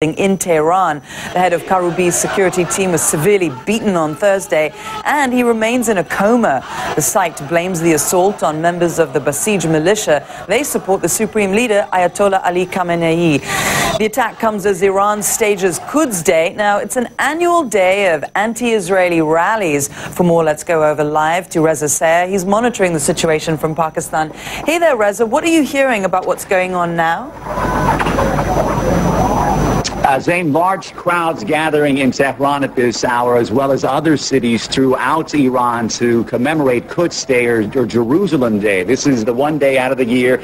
in Tehran. The head of Karroubi's security team was severely beaten on Thursday, and he remains in a coma. The site blames the assault on members of the Basij militia. They support the supreme leader, Ayatollah Ali Khamenei. The attack comes as Iran stages Quds Day. Now, it's an annual day of anti-Israeli rallies. For more, let's go over live to Reza Sayah. He's monitoring the situation from Pakistan. Hey there, Reza. What are you hearing about what's going on now? Zain, large crowds gathering in Tehran at this hour, as well as other cities throughout Iran to commemorate Quds Day or Jerusalem Day. This is the one day out of the year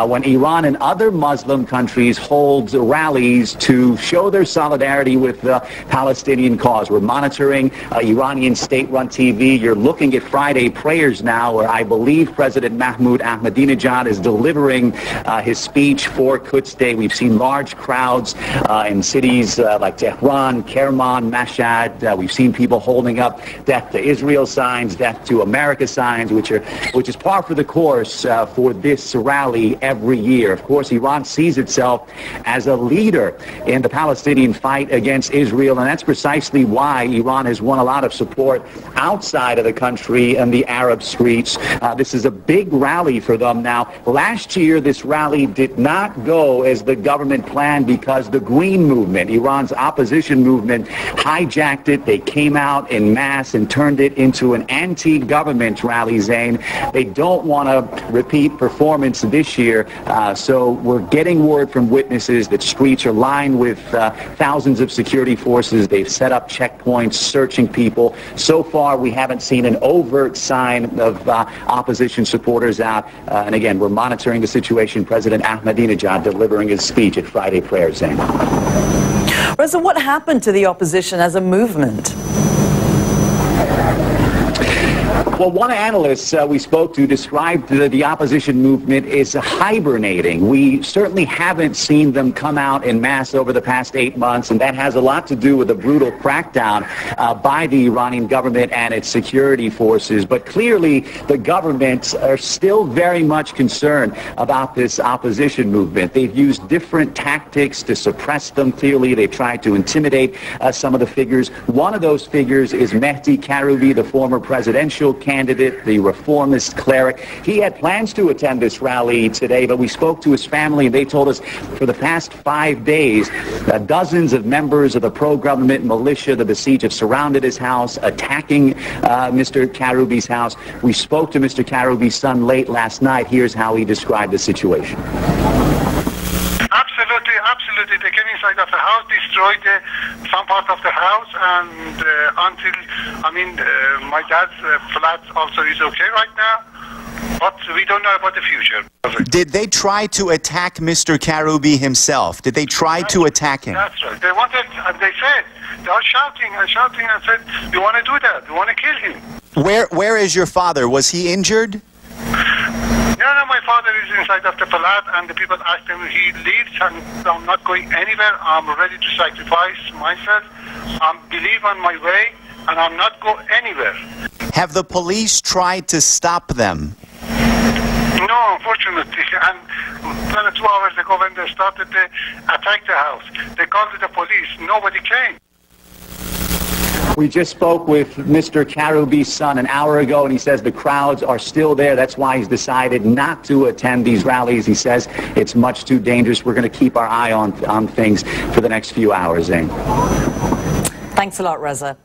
when Iran and other Muslim countries hold rallies to show their solidarity with the Palestinian cause. We're monitoring Iranian state-run TV. You're looking at Friday prayers now, where I believe President Mahmoud Ahmadinejad is delivering his speech for Quds Day. We've seen large crowds in cities like Tehran, Kerman, Mashhad. We've seen people holding up death to Israel signs, death to America signs, which is par for the course for this rally every year. Of course, Iran sees itself as a leader in the Palestinian fight against Israel, and that's precisely why Iran has won a lot of support outside of the country and the Arab streets. This is a big rally for them now. Last year, this rally did not go as the government planned because the Green Movement, Iran's opposition movement, hijacked it. They came out en masse and turned it into an anti-government rally, Zain. They don't want to repeat performance this year, so we're getting word from witnesses that streets are lined with thousands of security forces. They've set up checkpoints, searching people. So far, we haven't seen an overt sign of opposition supporters out. And again, we're monitoring the situation. President Ahmadinejad delivering his speech at Friday prayer, Zain. Reza, what happened to the opposition as a movement? Well, one analyst we spoke to described the opposition movement as hibernating. We certainly haven't seen them come out en masse over the past 8 months, and that has a lot to do with the brutal crackdown by the Iranian government and its security forces. But clearly, the government are still very much concerned about this opposition movement. They've used different tactics to suppress them. Clearly, they've tried to intimidate some of the figures. One of those figures is Mehdi Karroubi, the former presidential candidate, the reformist cleric. He had plans to attend this rally today, but we spoke to his family, and they told us for the past 5 days, dozens of members of the pro-government militia, the Basij, have surrounded his house, attacking Mr. Karroubi's house. We spoke to Mr. Karroubi's son late last night. Here's how he described the situation. Absolutely. They came inside of the house, destroyed some part of the house, and my dad's flat also is okay right now, but we don't know about the future. Did they try to attack Mr. Karroubi himself? Did they try to attack him? That's right. They wanted, they said, they are shouting and said, we want to do that, we want to kill him. Where is your father? Was he injured? No, my father is inside of the flat, and the people asked him, he leaves, and I'm not going anywhere. I'm ready to sacrifice myself. I believe on my way, and I'm not go anywhere. Have the police tried to stop them? No, unfortunately. And 2 hours ago, when they started to attack the house, they called the police. Nobody came. We just spoke with Mr. Karroubi's son an hour ago, and he says the crowds are still there. That's why he's decided not to attend these rallies. He says it's much too dangerous. We're going to keep our eye on things for the next few hours, Zain. Thanks a lot, Reza.